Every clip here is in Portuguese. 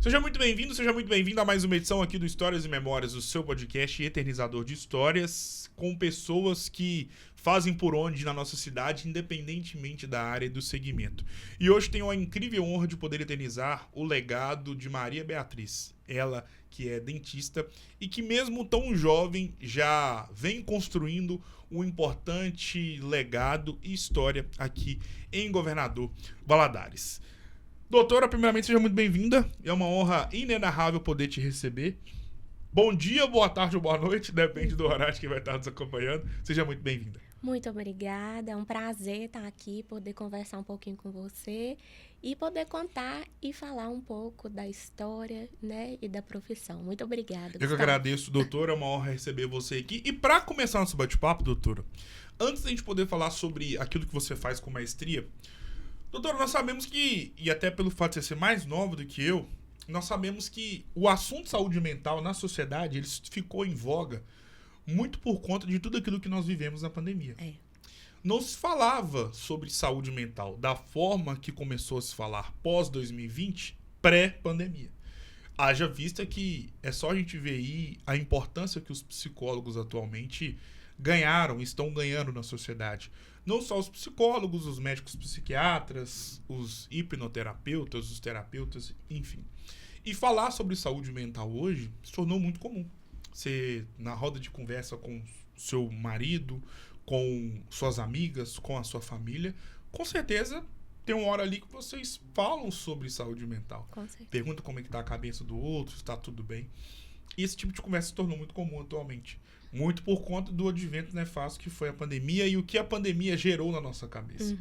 Seja muito bem-vindo, seja muito bem-vindo a mais uma edição aqui do Histórias e Memórias, o seu podcast eternizador de histórias, com pessoas que fazem por onde na nossa cidade, independentemente da área e do segmento. E hoje tenho a incrível honra de poder eternizar o legado de Maria Beatriz. Ela que é dentista e que mesmo tão jovem já vem construindo um importante legado e história aqui em Governador Valadares. Doutora, primeiramente, seja muito bem-vinda. É uma honra inenarrável poder te receber. Bom dia, boa tarde ou boa noite, depende do horário que vai estar nos acompanhando. Seja muito bem-vinda. Muito obrigada, é um prazer estar aqui, poder conversar um pouquinho com você e poder contar e falar um pouco da história, né, e da profissão. Muito obrigada, Eu que Gustavo. agradeço, doutora, é uma honra receber você aqui. E para começar nosso bate-papo, doutora, antes da gente poder falar sobre aquilo que você faz com maestria, doutora, nós sabemos que, e até pelo fato de você ser mais nova do que eu, nós sabemos que o assunto saúde mental na sociedade ele ficou em voga muito por conta de tudo aquilo que nós vivemos na pandemia. Não se falava sobre saúde mental da forma que começou a se falar pós-2020, pré-pandemia. Haja vista que é só a gente ver aí a importância que os psicólogos atualmente ganharam, estão ganhando na sociedade. Não só os psicólogos, os médicos psiquiatras, os hipnoterapeutas, os terapeutas, enfim. E falar sobre saúde mental hoje se tornou muito comum. Você, na roda de conversa com seu marido, com suas amigas, com a sua família, com certeza tem uma hora ali que vocês falam sobre saúde mental. Com certeza. Pergunta como é que tá a cabeça do outro, se tá tudo bem. E esse tipo de conversa se tornou muito comum atualmente. Muito por conta do advento nefasto que foi a pandemia e o que a pandemia gerou na nossa cabeça.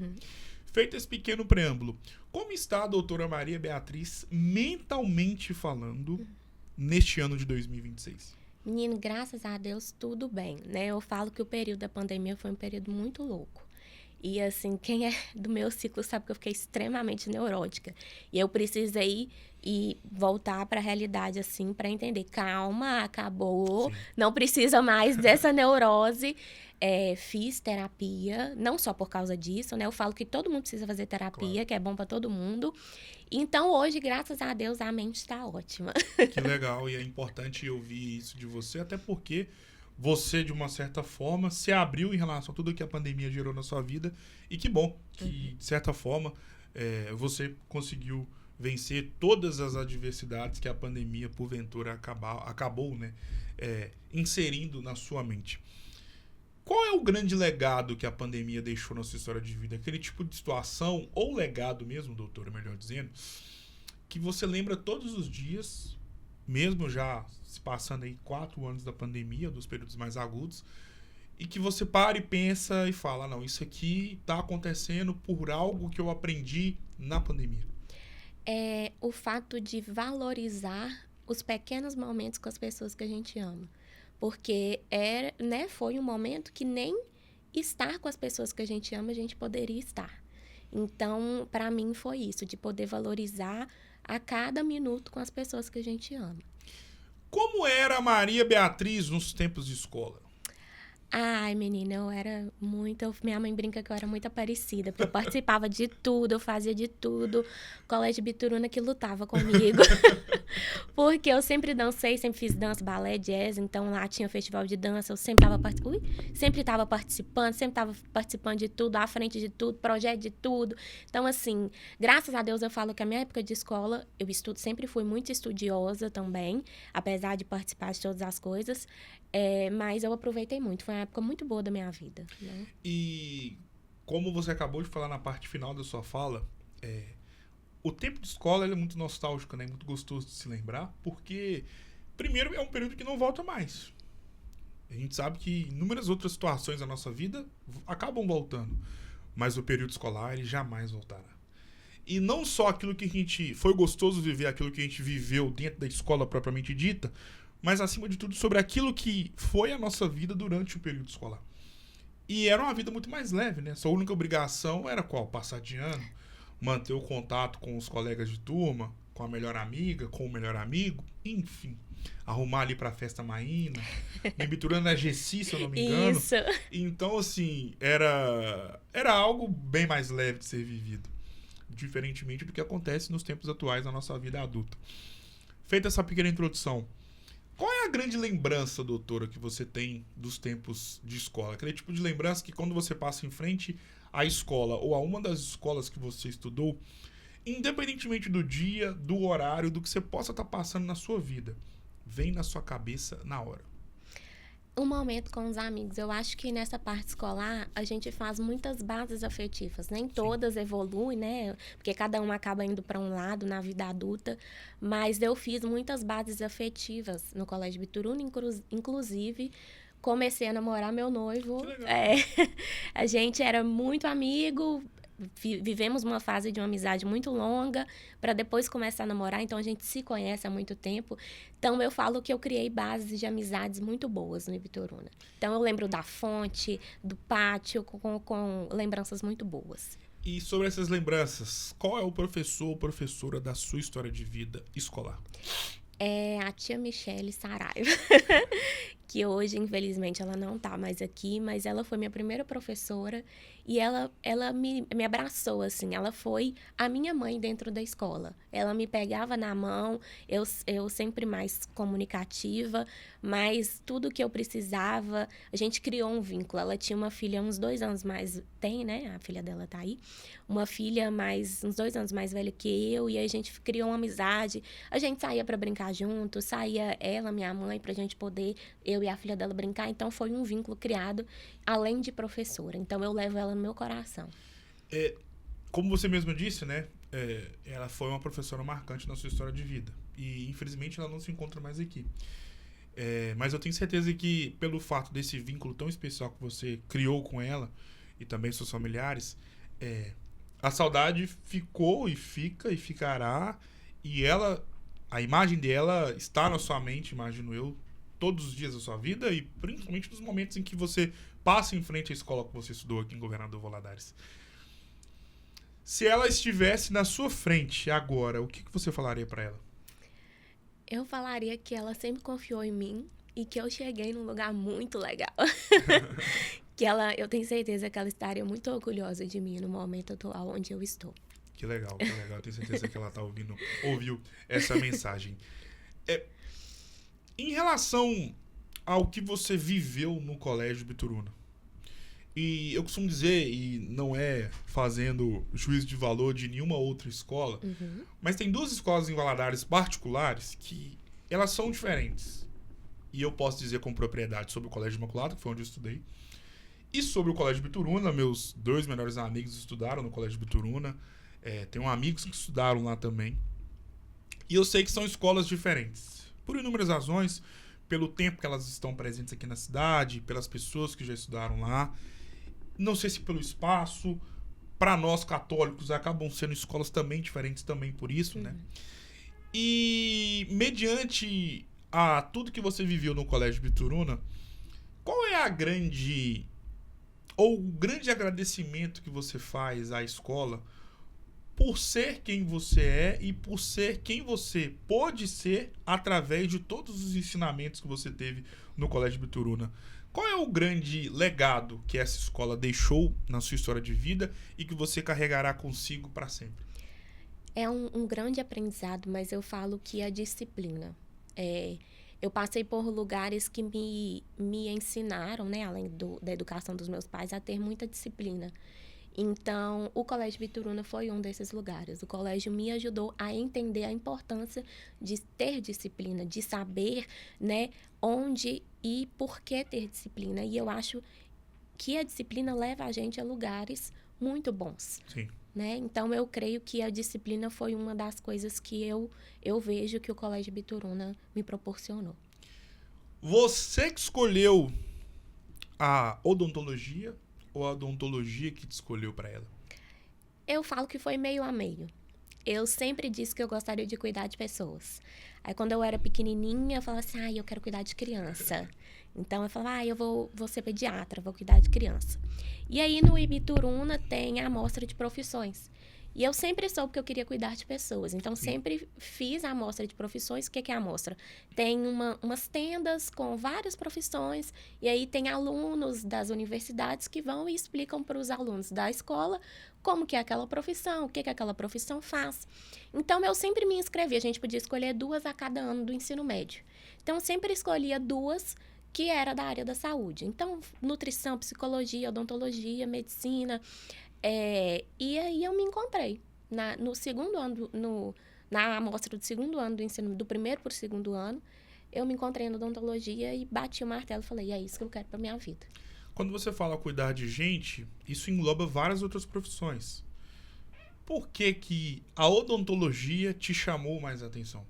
Feito esse pequeno preâmbulo, como está a doutora Maria Beatriz mentalmente falando neste ano de 2026? Menino, graças a Deus, tudo bem, né? Eu falo que o período da pandemia foi um período muito louco. E, assim, quem é do meu ciclo sabe que eu fiquei extremamente neurótica. E eu precisei ir voltar para a realidade, assim, para entender. Calma, acabou. Sim. Não precisa mais dessa neurose. Fiz terapia, não só por causa disso, né? Eu falo que todo mundo precisa fazer terapia, Claro. que é bom para todo mundo. Então, hoje, graças a Deus, a mente está ótima. Que legal, e é importante ouvir isso de você, até porque você, de uma certa forma, se abriu em relação a tudo que a pandemia gerou na sua vida. E que bom que, de certa forma, você conseguiu vencer todas as adversidades que a pandemia, porventura, acabou né, inserindo na sua mente. Qual é o grande legado que a pandemia deixou na sua história de vida? Aquele tipo de situação, ou legado mesmo, doutora, melhor dizendo, que você lembra todos os dias, mesmo já se passando aí 4 anos da pandemia, dos períodos mais agudos, e que você para e pensa e fala, não, isso aqui está acontecendo por algo que eu aprendi na pandemia. É o fato de valorizar os pequenos momentos com as pessoas que a gente ama. Porque foi um momento que nem estar com as pessoas que a gente ama, a gente poderia estar. Então, para mim, foi isso, de poder valorizar a cada minuto com as pessoas que a gente ama. Como era a Maria Beatriz nos tempos de escola? Ai, menina, eu era muito... Minha mãe brinca que eu era muito parecida, porque eu participava de tudo, eu fazia de tudo. Colégio Bituruna que lutava comigo. Porque eu sempre dancei, sempre fiz dança, balé, jazz, então lá tinha festival de dança, eu sempre estava participando, sempre estava participando de tudo, à frente de tudo, projeto de tudo. Então, assim, graças a Deus eu falo que a minha época de escola, sempre fui muito estudiosa também, apesar de participar de todas as coisas, mas eu aproveitei muito, foi uma época muito boa da minha vida. Né? E como você acabou de falar na parte final da sua fala, o tempo de escola ele é muito nostálgico, né? Muito gostoso de se lembrar, porque, primeiro, é um período que não volta mais. A gente sabe que inúmeras outras situações da nossa vida acabam voltando, mas o período escolar ele jamais voltará. E não só aquilo que a gente... Foi gostoso viver aquilo que a gente viveu dentro da escola propriamente dita, mas, acima de tudo, sobre aquilo que foi a nossa vida durante o período escolar. E era uma vida muito mais leve, né? Sua única obrigação era qual? Passar de ano, manter o contato com os colegas de turma, com a melhor amiga, com o melhor amigo, enfim. Arrumar ali pra festa maína, me Bituruna na Gessi, se eu não me engano. Isso. Então, assim, era algo bem mais leve de ser vivido. Diferentemente do que acontece nos tempos atuais na nossa vida adulta. feita essa pequena introdução, qual é a grande lembrança, doutora, que você tem dos tempos de escola? Aquele tipo de lembrança que quando você passa em frente à escola ou a uma das escolas que você estudou, independentemente do dia, do horário, do que você possa estar passando na sua vida, vem na sua cabeça na hora. Um momento com os amigos. Eu acho que nessa parte escolar a gente faz muitas bases afetivas. Nem todas evoluem, né? Porque cada um acaba indo para um lado na vida adulta. Mas eu fiz muitas bases afetivas no Colégio Bituruna, inclusive comecei a namorar meu noivo. Que legal. A gente era muito amigo. Vivemos uma fase de uma amizade muito longa para depois começar a namorar, então a gente se conhece há muito tempo. Então eu falo que eu criei bases de amizades muito boas no Ibituruna. Então eu lembro da fonte, do pátio, com lembranças muito boas. E sobre essas lembranças, qual é o professor ou professora da sua história de vida escolar? É a tia Michele Saraiva, que hoje, infelizmente, ela não tá mais aqui, mas ela foi minha primeira professora e ela me abraçou, assim. Ela foi a minha mãe dentro da escola. Ela me pegava na mão, eu sempre mais comunicativa, mas tudo que eu precisava, a gente criou um vínculo. Ela tinha uma filha uns 2 anos mais... Tem, né? A filha dela tá aí. Uma filha uns 2 anos mais velha que eu, e aí a gente criou uma amizade. A gente saía para brincar junto, saía ela, minha mãe, pra gente poder, eu e a filha dela, brincar. Então, foi um vínculo criado, além de professora. Então, eu levo ela no meu coração. Como você mesmo disse, né? Ela foi uma professora marcante na sua história de vida. E, infelizmente, ela não se encontra mais aqui. Mas eu tenho certeza que, pelo fato desse vínculo tão especial que você criou com ela, e também seus familiares, a saudade ficou e fica e ficará. E a imagem dela está na sua mente, imagino eu, todos os dias da sua vida e principalmente nos momentos em que você passa em frente à escola que você estudou aqui em Governador Valadares. Se ela estivesse na sua frente agora, o que você falaria para ela? Eu falaria que ela sempre confiou em mim e que eu cheguei num lugar muito legal. Eu tenho certeza que ela estaria muito orgulhosa de mim no momento atual onde eu estou. Que legal, que legal. Eu tenho certeza que ela ouviu essa mensagem. Em relação ao que você viveu no Colégio Bituruna, e eu costumo dizer, e não é fazendo juízo de valor de nenhuma outra escola, mas tem 2 escolas em Valadares particulares que elas são diferentes. E eu posso dizer com propriedade sobre o Colégio Imaculado, que foi onde eu estudei, e sobre o Colégio Bituruna. Meus 2 melhores amigos estudaram no Colégio Bituruna. Tenho amigos que estudaram lá também. E eu sei que são escolas diferentes. Por inúmeras razões, pelo tempo que elas estão presentes aqui na cidade, pelas pessoas que já estudaram lá. Não sei se pelo espaço. Para nós católicos, acabam sendo escolas também diferentes também por isso, né? E mediante a tudo que você viveu no Colégio Bituruna, qual é o grande agradecimento que você faz à escola por ser quem você é e por ser quem você pôde ser através de todos os ensinamentos que você teve no Colégio Bituruna? Qual é o grande legado que essa escola deixou na sua história de vida e que você carregará consigo para sempre? É um grande aprendizado, mas eu falo que a disciplina. Eu passei por lugares que me ensinaram, né, além da educação dos meus pais, a ter muita disciplina. Então, o Colégio Bituruna foi um desses lugares. O colégio me ajudou a entender a importância de ter disciplina, de saber, né, onde e por que ter disciplina. E eu acho que a disciplina leva a gente a lugares muito bons. Sim. Né? Então, eu creio que a disciplina foi uma das coisas que eu vejo que o Colégio Bituruna me proporcionou. Você que escolheu a odontologia ou a odontologia que te escolheu para ela? Eu falo que foi meio a meio. Eu sempre disse que eu gostaria de cuidar de pessoas. Aí, quando eu era pequenininha, eu falava assim, eu quero cuidar de criança. Então, eu falava, eu vou ser pediatra, vou cuidar de criança. E aí, no Ibituruna, tem a amostra de profissões. E eu sempre soube que eu queria cuidar de pessoas. Então, Sim. sempre fiz a amostra de profissões. O que é a amostra? Tem umas tendas com várias profissões. E aí tem alunos das universidades que vão e explicam para os alunos da escola como que é aquela profissão, o que aquela profissão faz. Então, eu sempre me inscrevi. A gente podia escolher 2 a cada ano do ensino médio. Então, eu sempre escolhia 2 que era da área da saúde. Então, nutrição, psicologia, odontologia, medicina. E aí eu me encontrei. No segundo ano, na amostra do segundo ano do ensino, do primeiro para o segundo ano, eu me encontrei na odontologia e bati o martelo e falei, é isso que eu quero para minha vida. Quando você fala cuidar de gente, isso engloba várias outras profissões. Por que que a odontologia te chamou mais a atenção?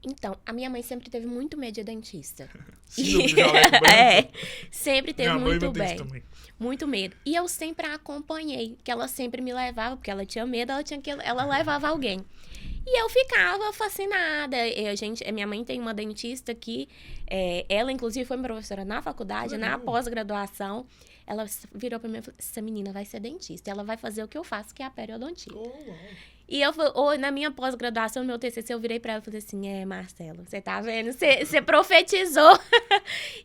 Então, a minha mãe sempre teve muito medo de dentista. Síndrome do jaleco branco? Sempre teve Minha mãe muito não tem isso bem. também. Muito medo. E eu sempre a acompanhei, que ela sempre me levava, porque ela tinha medo, ela levava alguém. E eu ficava fascinada. Minha mãe tem uma dentista que, ela inclusive foi minha professora na faculdade, na pós-graduação. Ela virou pra mim e falou, essa menina vai ser dentista, ela vai fazer o que eu faço, que é a periodontia. E na minha pós-graduação, no meu TCC, eu virei pra ela e falei assim, Marcelo, você tá vendo? Você profetizou.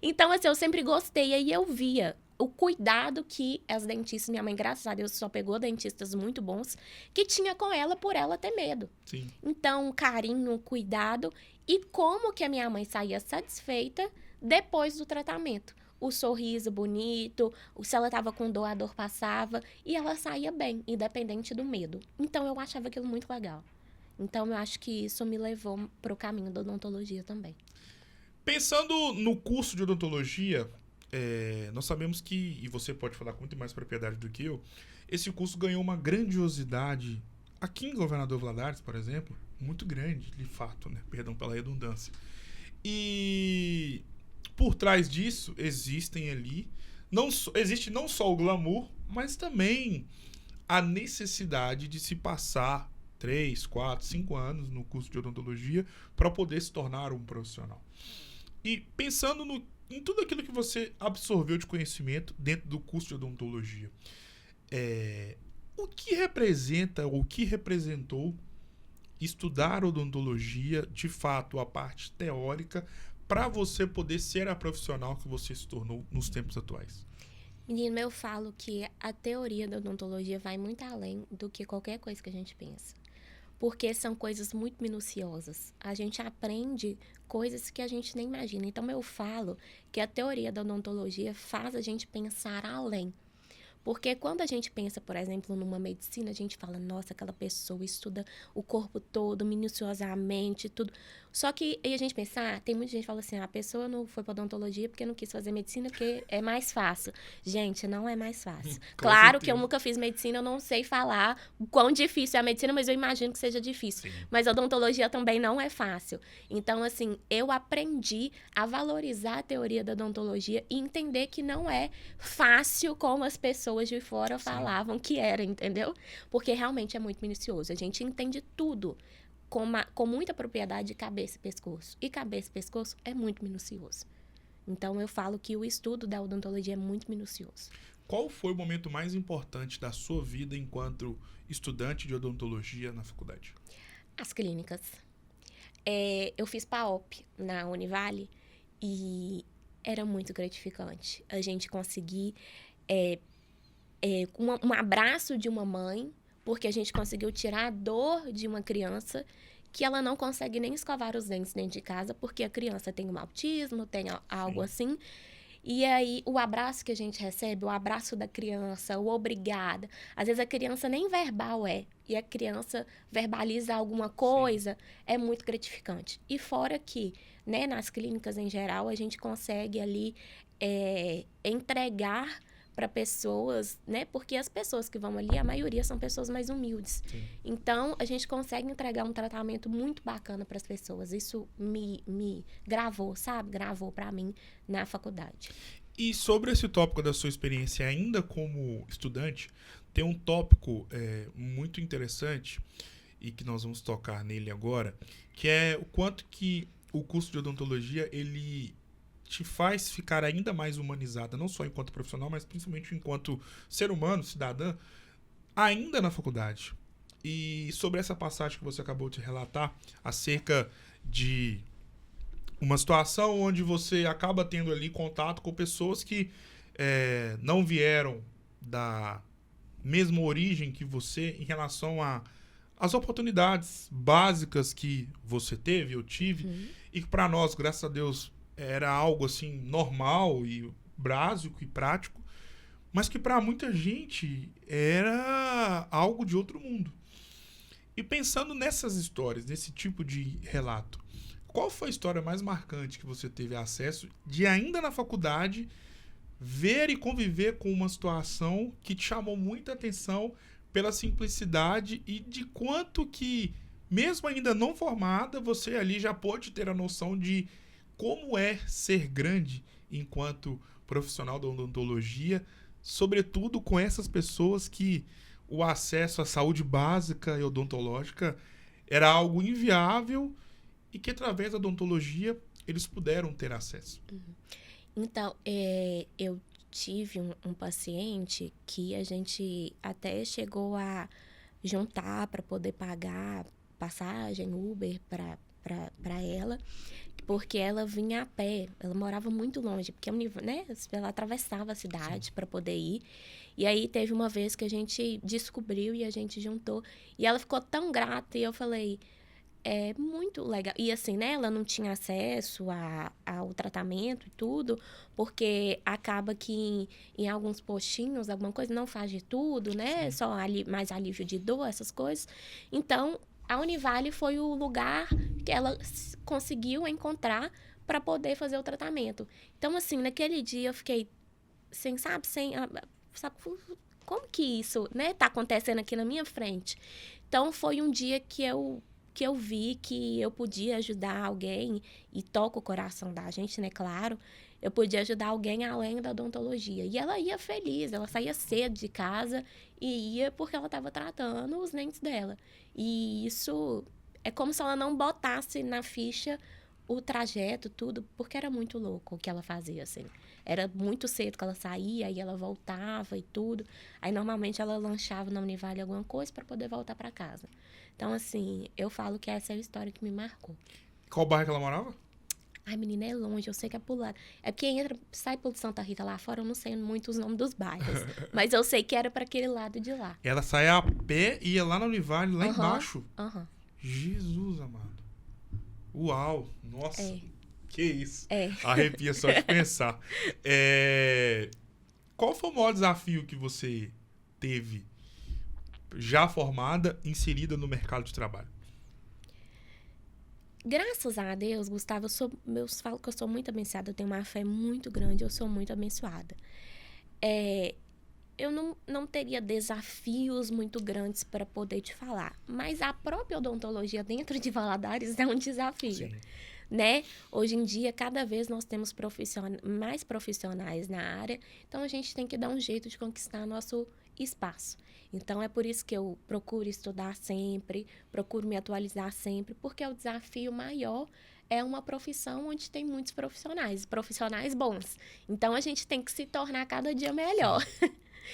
Então, assim, eu sempre gostei. Aí eu via o cuidado que as dentistas, minha mãe, graças a Deus, só pegou dentistas muito bons, que tinha com ela por ela ter medo. Sim. Então, carinho, cuidado. E como que a minha mãe saía satisfeita depois do tratamento. O sorriso bonito, se ela estava com dor, a dor passava. E ela saía bem, independente do medo. Então, eu achava aquilo muito legal. Então, eu acho que isso me levou para o caminho da odontologia também. Pensando no curso de odontologia, nós sabemos que, e você pode falar com muito mais propriedade do que eu, esse curso ganhou uma grandiosidade aqui em Governador Valadares, por exemplo, muito grande, de fato, né? Perdão pela redundância. E por trás disso existem ali, existe não só o glamour, mas também a necessidade de se passar 3, 4, 5 anos no curso de odontologia para poder se tornar um profissional. E pensando em tudo aquilo que você absorveu de conhecimento dentro do curso de odontologia, o que representa ou o que representou estudar odontologia, de fato, a parte teórica, para você poder ser a profissional que você se tornou nos tempos atuais? Menino, eu falo que a teoria da odontologia vai muito além do que qualquer coisa que a gente pensa. Porque são coisas muito minuciosas. A gente aprende coisas que a gente nem imagina. Então, eu falo que a teoria da odontologia faz a gente pensar além. Porque quando a gente pensa, por exemplo, numa medicina, a gente fala, nossa, aquela pessoa estuda o corpo todo, minuciosamente, tudo. Só que aí a gente pensa, tem muita gente que fala assim, a pessoa não foi para odontologia porque não quis fazer medicina, porque é mais fácil. Gente, não é mais fácil. Claro que eu nunca fiz medicina, eu não sei falar o quão difícil é a medicina, mas eu imagino que seja difícil. Sim. Mas a odontologia também não é fácil. Então, assim, eu aprendi a valorizar a teoria da odontologia e entender que não é fácil como as pessoas de fora falavam que era, entendeu? Porque realmente é muito minucioso. A gente entende tudo com muita propriedade de cabeça e pescoço. E cabeça e pescoço é muito minucioso. Então, eu falo que o estudo da odontologia é muito minucioso. Qual foi o momento mais importante da sua vida enquanto estudante de odontologia na faculdade? As clínicas. Eu fiz PAOP na Univale e era muito gratificante. A gente conseguir um abraço de uma mãe, porque a gente conseguiu tirar a dor de uma criança que ela não consegue nem escovar os dentes dentro de casa, porque a criança tem um autismo, tem algo assim. E aí, o abraço que a gente recebe, o abraço da criança, o obrigada. Às vezes, a criança nem verbal e a criança verbaliza alguma coisa, é muito gratificante. E fora que, né, nas clínicas em geral, a gente consegue ali entregar para pessoas, né? Porque as pessoas que vão ali, a maioria são pessoas mais humildes. Sim. Então, a gente consegue entregar um tratamento muito bacana para as pessoas. Isso me gravou, sabe? Gravou para mim na faculdade. E sobre esse tópico da sua experiência ainda como estudante, tem um tópico muito interessante e que nós vamos tocar nele agora, que é o quanto que o curso de odontologia, ele te faz ficar ainda mais humanizada, não só enquanto profissional, mas principalmente enquanto ser humano, cidadã, ainda na faculdade. E sobre essa passagem que você acabou de relatar, acerca de uma situação onde você acaba tendo ali contato com pessoas que não vieram da mesma origem que você em relação às oportunidades básicas que você teve, eu tive, e que para nós, graças a Deus, era algo assim normal e básico e prático, mas que para muita gente era algo de outro mundo. E pensando nessas histórias, nesse tipo de relato, qual foi a história mais marcante que você teve acesso de ainda na faculdade ver e conviver com uma situação que te chamou muita atenção pela simplicidade e de quanto que, mesmo ainda não formada, você ali já pôde ter a noção de como é ser grande enquanto profissional da odontologia, sobretudo com essas pessoas que o acesso à saúde básica e odontológica era algo inviável e que, através da odontologia, eles puderam ter acesso. Então, eu tive um paciente que a gente até chegou a juntar para poder pagar passagem, Uber para ela, porque ela vinha a pé, ela morava muito longe, porque né, ela atravessava a cidade para poder ir. E aí teve uma vez que a gente descobriu e a gente juntou, e ela ficou tão grata, e eu falei, é muito legal. E assim, né, ela não tinha acesso ao tratamento e tudo, porque acaba que em alguns postinhos, alguma coisa, não faz de tudo, né, só mais alívio de dor, essas coisas. Então, a Univale foi o lugar que ela conseguiu encontrar para poder fazer o tratamento. Então, assim, naquele dia eu fiquei sem, sabe, como que isso, né, tá acontecendo aqui na minha frente? Então, foi um dia que eu vi que eu podia ajudar alguém, e toca o coração da gente, né, claro, eu podia ajudar alguém além da odontologia. E ela ia feliz, ela saía cedo de casa e ia porque ela estava tratando os dentes dela. E isso é como se ela não botasse na ficha o trajeto, tudo, porque era muito louco o que ela fazia, assim. Era muito cedo que ela saía, aí ela voltava e tudo. Aí, normalmente, ela lanchava na Univale alguma coisa para poder voltar para casa. Então, assim, eu falo que essa é a história que me marcou. Qual bairro que ela morava? Ai, menina, é longe, eu sei que é pro lado. É porque sai por Santa Rita lá fora, eu não sei muito os nomes dos bairros. Mas eu sei que era para aquele lado de lá. Ela saía a pé e ia lá na Univale, lá embaixo? Jesus, amado. Uau, nossa. Que isso. Arrepia só de pensar. Qual foi o maior desafio que você teve já formada, inserida no mercado de trabalho? Graças a Deus, Gustavo, eu falo que eu sou muito abençoada, eu tenho uma fé muito grande, eu sou muito abençoada. Eu não teria desafios muito grandes para poder te falar, mas a própria odontologia dentro de Valadares é um desafio. Sim. Né? Hoje em dia, cada vez nós temos mais profissionais na área, então a gente tem que dar um jeito de conquistar nosso espaço. Então, é por isso que eu procuro estudar sempre, procuro me atualizar sempre, porque o desafio maior é uma profissão onde tem muitos profissionais bons. Então, a gente tem que se tornar cada dia melhor.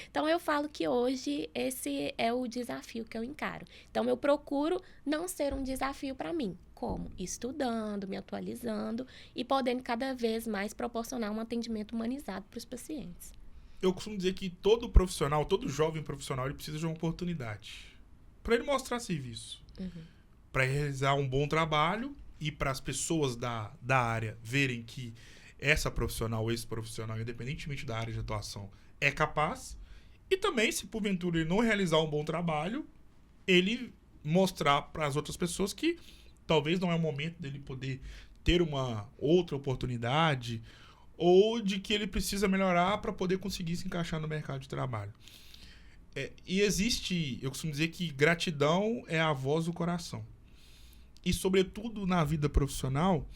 Então, eu falo que hoje esse é o desafio que eu encaro. Então, eu procuro não ser um desafio para mim. Como? Estudando, me atualizando e podendo cada vez mais proporcionar um atendimento humanizado para os pacientes. Eu costumo dizer que todo profissional, todo jovem profissional, ele precisa de uma oportunidade para ele mostrar serviço, para realizar um bom trabalho e para as pessoas da área verem que essa profissional, esse profissional, independentemente da área de atuação, é capaz. E também, se porventura ele não realizar um bom trabalho, ele mostrar para as outras pessoas que talvez não é o momento dele poder ter uma outra oportunidade ou de que ele precisa melhorar para poder conseguir se encaixar no mercado de trabalho. E existe, eu costumo dizer que gratidão é a voz do coração. E, sobretudo, na vida profissional,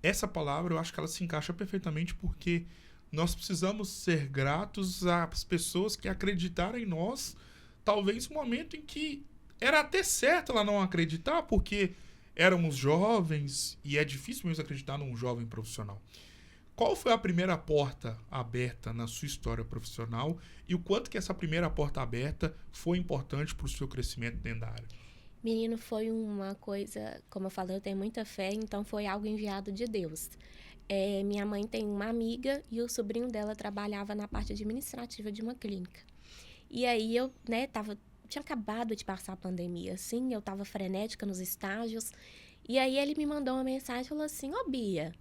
essa palavra eu acho que ela se encaixa perfeitamente porque nós precisamos ser gratos às pessoas que acreditaram em nós, talvez no momento em que era até certo ela não acreditar, porque éramos jovens e é difícil mesmo acreditar num jovem profissional. qual foi a primeira porta aberta na sua história profissional e o quanto que essa primeira porta aberta foi importante para o seu crescimento dentro da área? Menino, foi uma coisa, como eu falei, eu tenho muita fé, então foi algo enviado de Deus. Minha mãe tem uma amiga e o sobrinho dela trabalhava na parte administrativa de uma clínica. E aí eu, né, tinha acabado de passar a pandemia, assim, eu tava frenética nos estágios. E aí ele me mandou uma mensagem e falou assim: ô Bia,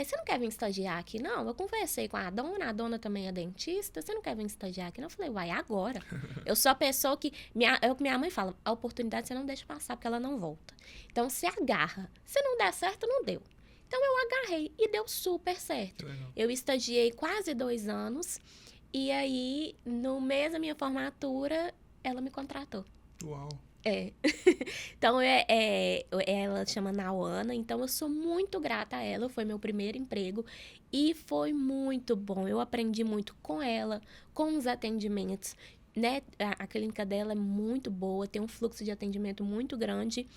você não quer vir estagiar aqui, não? Eu conversei com a dona também é dentista, você não quer vir estagiar aqui, não? Eu falei, uai, agora. Eu sou a pessoa que, é o que minha mãe fala, a oportunidade você não deixa passar, porque ela não volta. Então, se agarra. Se não der certo, não deu. Então, eu agarrei e deu super certo. Eu estagiei quase 2 anos, e aí, no mês da minha formatura, ela me contratou. Uau! Então, ela chama Nauana, então eu sou muito grata a ela, foi meu primeiro emprego e foi muito bom, eu aprendi muito com ela, com os atendimentos, né? A clínica dela é muito boa, tem um fluxo de atendimento muito grande,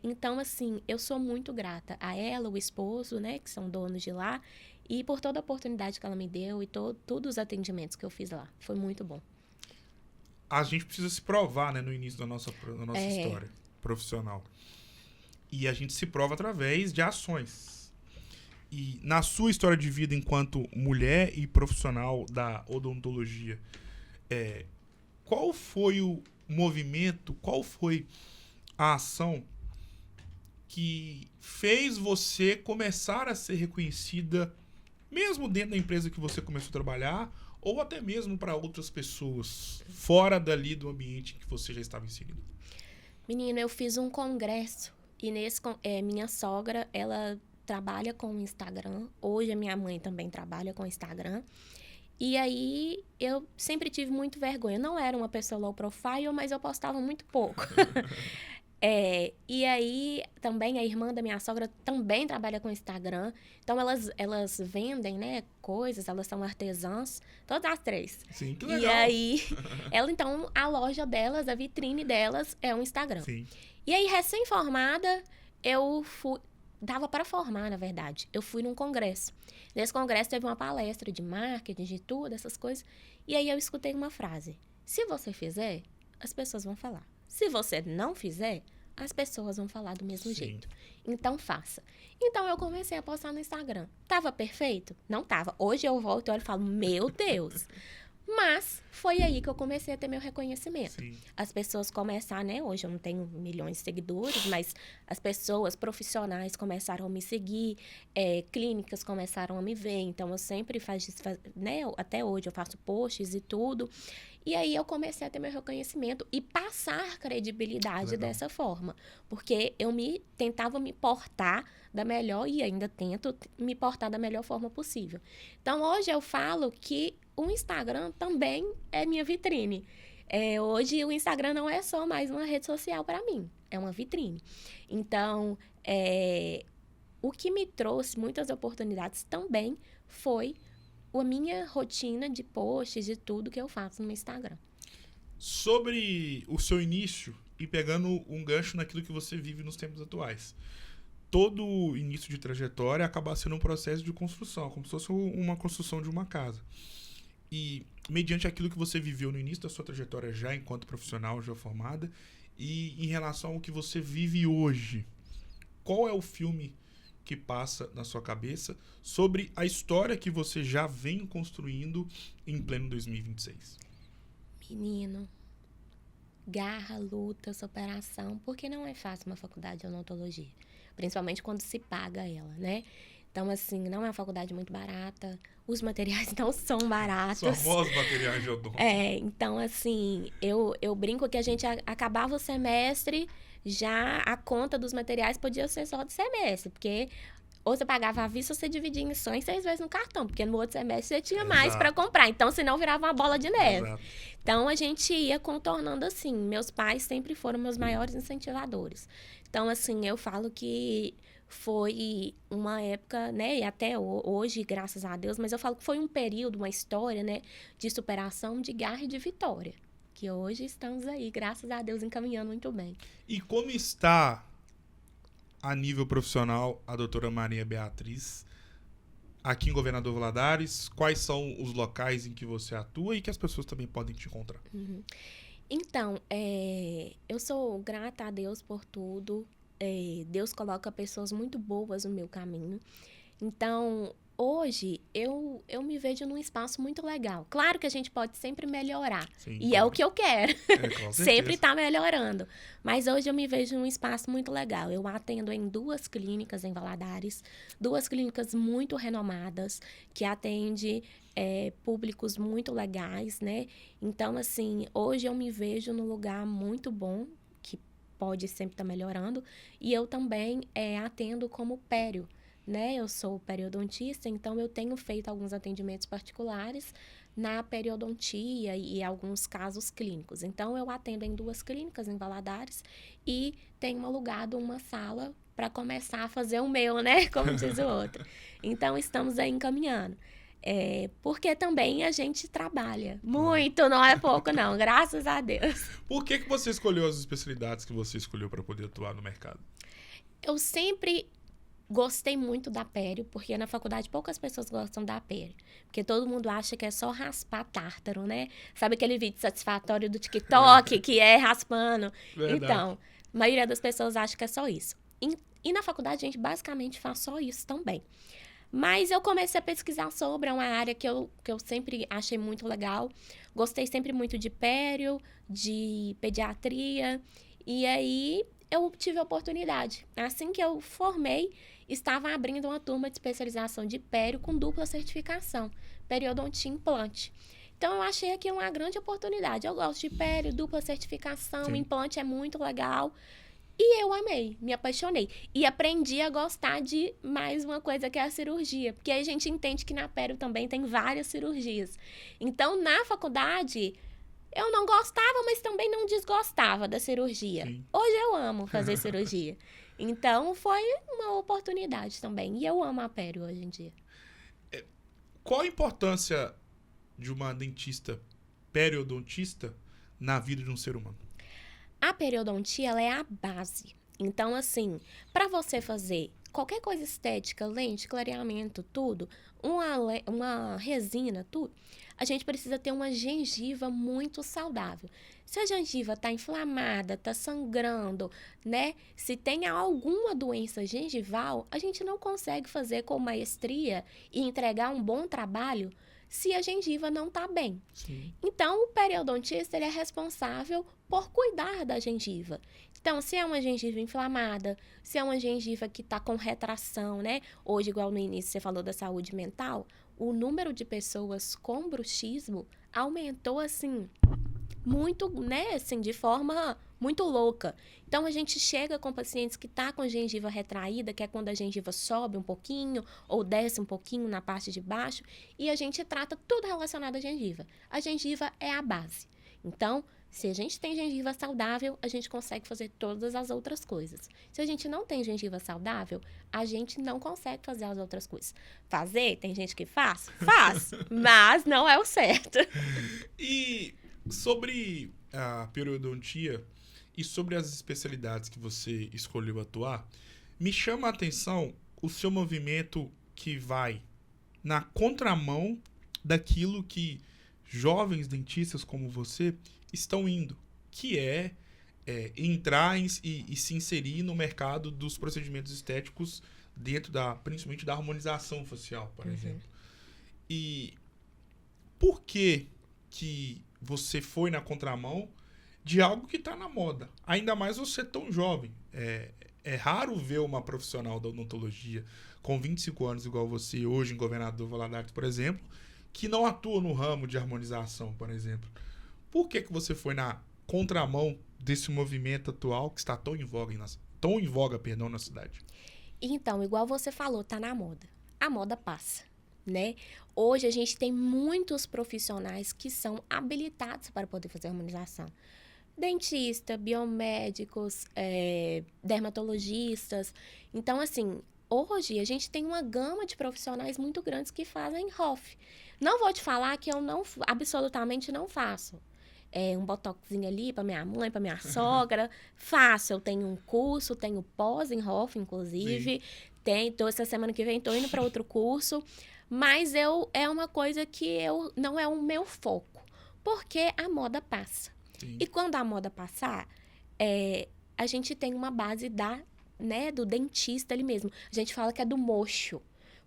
então, assim, eu sou muito grata a ela, o esposo, né, que são donos de lá, e por toda a oportunidade que ela me deu e todos os atendimentos que eu fiz lá, foi muito bom. A gente precisa se provar, né, no início da nossa história profissional. E a gente se prova através de ações. E na sua história de vida enquanto mulher e profissional da odontologia, qual foi o movimento, qual foi a ação que fez você começar a ser reconhecida, mesmo dentro da empresa que você começou a trabalhar, ou até mesmo para outras pessoas, fora dali do ambiente que você já estava inserido? Menina, eu fiz um congresso e minha sogra, ela trabalha com o Instagram. Hoje a minha mãe também trabalha com o Instagram. E aí eu sempre tive muito vergonha. Eu não era uma pessoa low profile, mas eu postava muito pouco. E aí, também, a irmã da minha sogra também trabalha com Instagram. Então, elas vendem, né, coisas, elas são artesãs, todas as 3. Sim, que legal. E aí, então, a loja delas, a vitrine delas é um Instagram. Sim. E aí, recém-formada, eu fui... Dava para formar, na verdade. Eu fui num congresso. Nesse congresso, teve uma palestra de marketing, de tudo, essas coisas. E aí, eu escutei uma frase. Se você fizer, as pessoas vão falar. Se você não fizer, as pessoas vão falar do mesmo jeito. Então, faça. Então, eu comecei a postar no Instagram. Tava perfeito? Não tava. Hoje eu volto e olho e falo, meu Deus. Mas foi aí que eu comecei a ter meu reconhecimento. Sim. As pessoas começaram, né? Hoje eu não tenho milhões de seguidores, mas as pessoas profissionais começaram a me seguir, clínicas começaram a me ver. Então, eu sempre né? Até hoje eu faço posts e tudo. E aí eu comecei a ter meu reconhecimento e passar credibilidade dessa forma. Porque eu tentava me portar da melhor, e ainda tento me portar da melhor forma possível. Então, hoje eu falo que o Instagram também é minha vitrine. Hoje o Instagram não é só mais uma rede social para mim, é uma vitrine. Então, o que me trouxe muitas oportunidades também foi a minha rotina de posts, de tudo que eu faço no Instagram. Sobre o seu início, e pegando um gancho naquilo que você vive nos tempos atuais. Todo início de trajetória acaba sendo um processo de construção, como se fosse uma construção de uma casa. E mediante aquilo que você viveu no início da sua trajetória já enquanto profissional, já formada, e em relação ao que você vive hoje, qual é o filme que passa na sua cabeça sobre a história que você já vem construindo em pleno 2026? Menino, garra, luta, superação, porque não é fácil uma faculdade de odontologia, principalmente quando se paga ela, né? Então, assim, não é uma faculdade muito barata, os materiais não são baratos. Os famosos materiais de odonto. Então, assim, eu brinco que a gente acabava o semestre, já a conta dos materiais podia ser só do semestre, porque ou você pagava à vista ou você dividia em sonhos 6 vezes no cartão, porque no outro semestre você tinha mais para comprar, então senão virava uma bola de neve. Exato. Então a gente ia contornando assim. Meus pais sempre foram meus maiores incentivadores. Então, assim, eu falo que foi uma época, né, e até hoje, graças a Deus, mas eu falo que foi um período, uma história, né, de superação, de garra e de vitória. Que hoje estamos aí, graças a Deus, encaminhando muito bem. E como está, a nível profissional, a doutora Maria Beatriz, aqui em Governador Valadares? Quais são os locais em que você atua e que as pessoas também podem te encontrar? Uhum. Então, eu sou grata a Deus por tudo. Deus coloca pessoas muito boas no meu caminho. Então, hoje, eu me vejo num espaço muito legal. Claro que a gente pode sempre melhorar. Sim, E é claro. o que eu quero. Com Sempre certeza. tá melhorando. Mas hoje eu me vejo num espaço muito legal. Eu atendo em 2 clínicas em Valadares. 2 clínicas muito renomadas, que atendem públicos muito legais, né? Então, assim, hoje eu me vejo num lugar muito bom, que pode sempre estar melhorando. E eu também atendo como pério, né? Eu sou periodontista, então eu tenho feito alguns atendimentos particulares na periodontia e alguns casos clínicos. Então, eu atendo em 2 clínicas em Valadares e tenho alugado uma sala para começar a fazer o meu, né? Como diz o outro. Então, estamos aí encaminhando. Porque também a gente trabalha muito, não é pouco não, graças a Deus. Por que você escolheu as especialidades que você escolheu para poder atuar no mercado? Eu sempre gostei muito da pério, porque na faculdade poucas pessoas gostam da pério. Porque todo mundo acha que é só raspar tártaro, né? Sabe aquele vídeo satisfatório do TikTok que é raspando? Verdade. Então, a maioria das pessoas acha que é só isso. E na faculdade a gente basicamente faz só isso também. Mas eu comecei a pesquisar sobre, é uma área que eu sempre achei muito legal. Gostei sempre muito de pério, de pediatria. E aí eu tive a oportunidade. Assim que eu formei, estava abrindo uma turma de especialização de pério com dupla certificação, periodontia e implante. Então, eu achei aqui uma grande oportunidade. Eu gosto de pério, dupla certificação, Sim. implante é muito legal. E eu amei, me apaixonei. E aprendi a gostar de mais uma coisa que é a cirurgia. Porque aí a gente entende que na pério também tem várias cirurgias. Então, na faculdade, eu não gostava, mas também não desgostava da cirurgia. Sim. Hoje eu amo fazer cirurgia. Então, foi uma oportunidade também. E eu amo a pério hoje em dia. Qual a importância de uma dentista periodontista na vida de um ser humano? A periodontia, ela é a base. Então, assim, para você fazer qualquer coisa estética, lente, clareamento, tudo, uma resina, tudo, a gente precisa ter uma gengiva muito saudável. Se a gengiva está inflamada, está sangrando, né? Se tem alguma doença gengival, a gente não consegue fazer com maestria e entregar um bom trabalho se a gengiva não está bem. Sim. Então, o periodontista ele é responsável por cuidar da gengiva. Então, se é uma gengiva inflamada, se é uma gengiva que está com retração, né? Hoje, igual no início você falou da saúde mental, o número de pessoas com bruxismo aumentou, assim, muito, né? Assim, de forma muito louca. Então, a gente chega com pacientes que tá com gengiva retraída, que é quando a gengiva sobe um pouquinho ou desce um pouquinho na parte de baixo, e a gente trata tudo relacionado à gengiva. A gengiva é a base. Então, se a gente tem gengiva saudável, a gente consegue fazer todas as outras coisas. Se a gente não tem gengiva saudável, a gente não consegue fazer as outras coisas. Fazer, tem gente que faz? Faz, mas não é o certo. E sobre a periodontia e sobre as especialidades que você escolheu atuar, me chama a atenção o seu movimento que vai na contramão daquilo que jovens dentistas como você estão indo, que é entrar e se inserir no mercado dos procedimentos estéticos dentro principalmente da harmonização facial, por exemplo. E por que você foi na contramão de algo que está na moda? Ainda mais você tão jovem. É raro ver uma profissional da odontologia com 25 anos igual você, hoje em Governador Valadares, por exemplo, que não atua no ramo de harmonização, por exemplo. Por que você foi na contramão desse movimento atual que está tão em voga na cidade? Então, igual você falou, tá na moda. A moda passa, né? Hoje a gente tem muitos profissionais que são habilitados para poder fazer harmonização. Dentista, biomédicos, dermatologistas. Então, assim, hoje a gente tem uma gama de profissionais muito grandes que fazem ROF. Não vou te falar que eu absolutamente não faço. um botoxinho ali pra minha mãe, pra minha sogra. Faço. Eu tenho um curso, tenho pós em Hoff, inclusive. Essa semana que vem tô indo para outro curso. Mas é uma coisa que não é o meu foco. Porque a moda passa. Sim. E quando a moda passar, a gente tem uma base do dentista ali mesmo. A gente fala que é do mocho.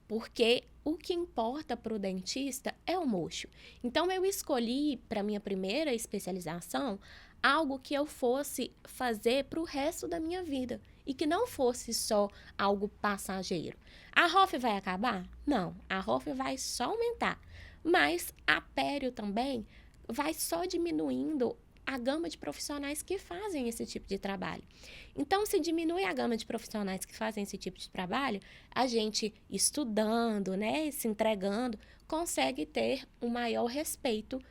Porque o que importa para o dentista é o mocho. Então, eu escolhi, para minha primeira especialização, algo que eu fosse fazer para o resto da minha vida. E que não fosse só algo passageiro. A Hoff vai acabar? Não. A Hoff vai só aumentar. Mas a Pério também vai só diminuindo a gama de profissionais que fazem esse tipo de trabalho. Então, se diminui a gama de profissionais que fazem esse tipo de trabalho, a gente estudando, né, se entregando, consegue ter um maior respeito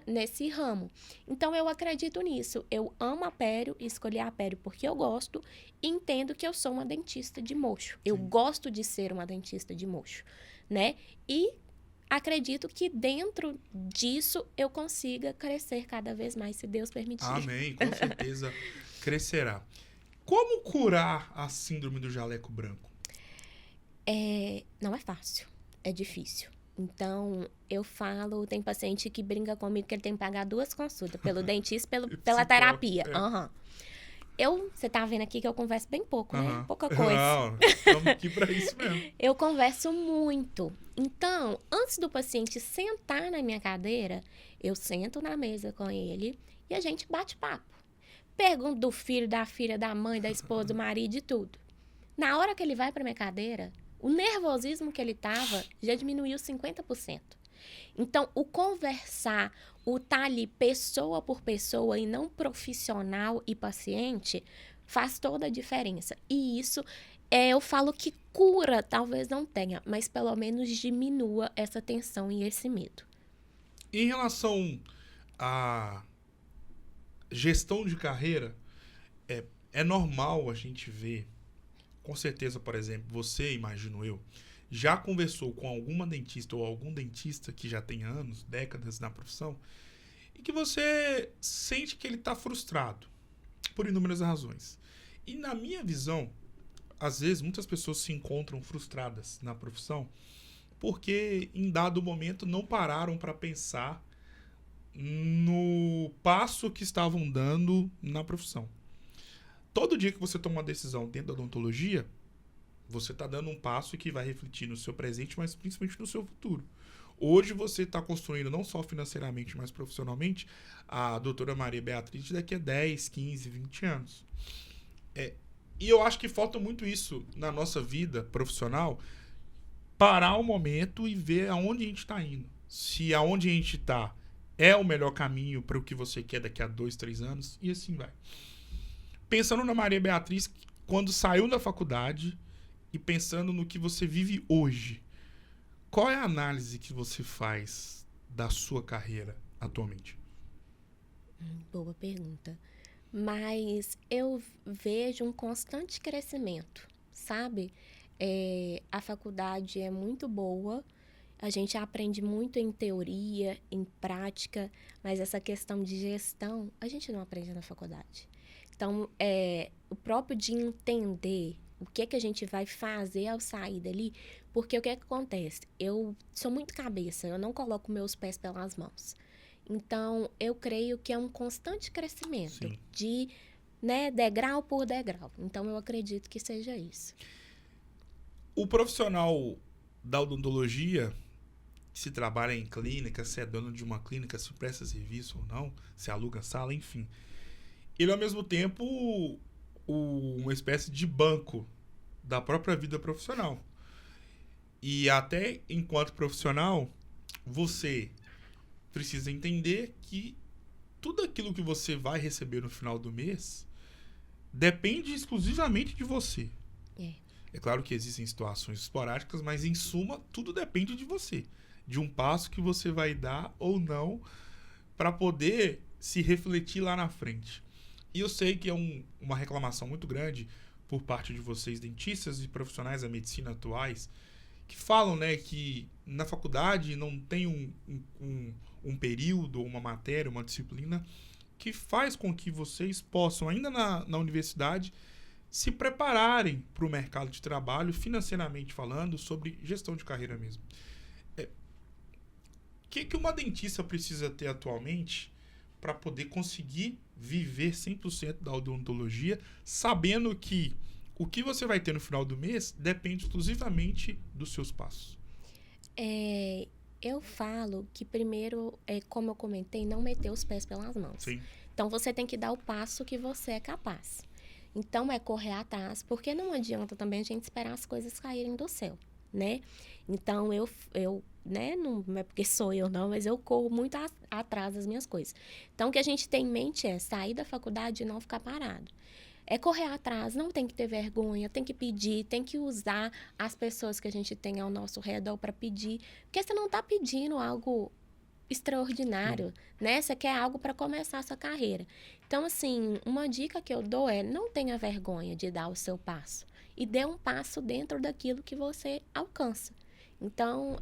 nesse ramo. Então, eu acredito nisso. Eu amo a Pério, escolhi a Pério porque eu gosto e entendo que eu sou uma dentista de mocho. Eu gosto de ser uma dentista de mocho, né? E acredito que dentro disso eu consiga crescer cada vez mais, se Deus permitir. Amém, com certeza crescerá. Como curar a síndrome do jaleco branco? Não é fácil, é difícil. Então, eu falo, tem paciente que brinca comigo que ele tem que pagar 2 consultas, pelo dentista e pela terapia. Você tá vendo aqui que eu converso bem pouco, né? Pouca coisa. Não, estamos aqui para isso mesmo. Eu converso muito. Então, antes do paciente sentar na minha cadeira, eu sento na mesa com ele e a gente bate papo. Pergunto do filho, da filha, da mãe, da esposa, do marido, de tudo. Na hora que ele vai para minha cadeira, o nervosismo que ele tava já diminuiu 50%. Então, o conversar, o estar ali pessoa por pessoa e não profissional e paciente, faz toda a diferença. E isso, eu falo que cura, talvez não tenha, mas pelo menos diminua essa tensão e esse medo. Em relação à gestão de carreira, é normal a gente ver, com certeza, por exemplo, você, imagino eu, já conversou com alguma dentista ou algum dentista que já tem anos, décadas na profissão, e que você sente que ele está frustrado por inúmeras razões. E na minha visão, às vezes muitas pessoas se encontram frustradas na profissão porque em dado momento não pararam para pensar no passo que estavam dando na profissão. Todo dia que você toma uma decisão dentro da odontologia, você está dando um passo que vai refletir no seu presente, mas principalmente no seu futuro. Hoje você está construindo, não só financeiramente, mas profissionalmente, a doutora Maria Beatriz daqui a 10, 15, 20 anos. E eu acho que falta muito isso na nossa vida profissional, parar um momento e ver aonde a gente está indo. Se aonde a gente está é o melhor caminho para o que você quer daqui a 2, 3 anos, e assim vai. Pensando na Maria Beatriz, quando saiu da faculdade e pensando no que você vive hoje, qual é a análise que você faz da sua carreira atualmente? Boa pergunta. Mas eu vejo um constante crescimento, sabe? A faculdade é muito boa, a gente aprende muito em teoria, em prática, mas essa questão de gestão, a gente não aprende na faculdade. Então, o próprio de entender o que é que a gente vai fazer ao sair dali, porque o que é que acontece? Eu sou muito cabeça, eu não coloco meus pés pelas mãos. Então, eu creio que é um constante crescimento. Sim. De degrau por degrau. Então, eu acredito que seja isso. O profissional da odontologia, se trabalha em clínica, se é dono de uma clínica, se presta serviço ou não, se aluga sala, enfim. Ele, ao mesmo tempo, uma espécie de banco da própria vida profissional. E até enquanto profissional, você precisa entender que tudo aquilo que você vai receber no final do mês depende exclusivamente de você. É claro que existem situações esporádicas, mas em suma, tudo depende de você. De um passo que você vai dar ou não para poder se refletir lá na frente. E eu sei que é uma reclamação muito grande por parte de vocês, dentistas e profissionais da medicina atuais, que falam, né, que na faculdade não tem um período, uma matéria, uma disciplina que faz com que vocês possam, ainda na universidade, se prepararem para o mercado de trabalho, financeiramente falando, sobre gestão de carreira mesmo. O que uma dentista precisa ter atualmente para poder conseguir viver 100% da odontologia, sabendo que o que você vai ter no final do mês depende exclusivamente dos seus passos? Eu falo que primeiro, como eu comentei, não meter os pés pelas mãos. Sim. Então, você tem que dar o passo que você é capaz. Então, é correr atrás, porque não adianta também a gente esperar as coisas caírem do céu, né? Então, né, não é porque sou eu não, mas eu corro muito atrás das minhas coisas. Então, o que a gente tem em mente é sair da faculdade e não ficar parado. É correr atrás, não tem que ter vergonha, tem que pedir, tem que usar as pessoas que a gente tem ao nosso redor para pedir. Porque você não está pedindo algo extraordinário, né? Você quer algo para começar a sua carreira. Então, assim, uma dica que eu dou é não tenha vergonha de dar o seu passo. E dê um passo dentro daquilo que você alcança. Então,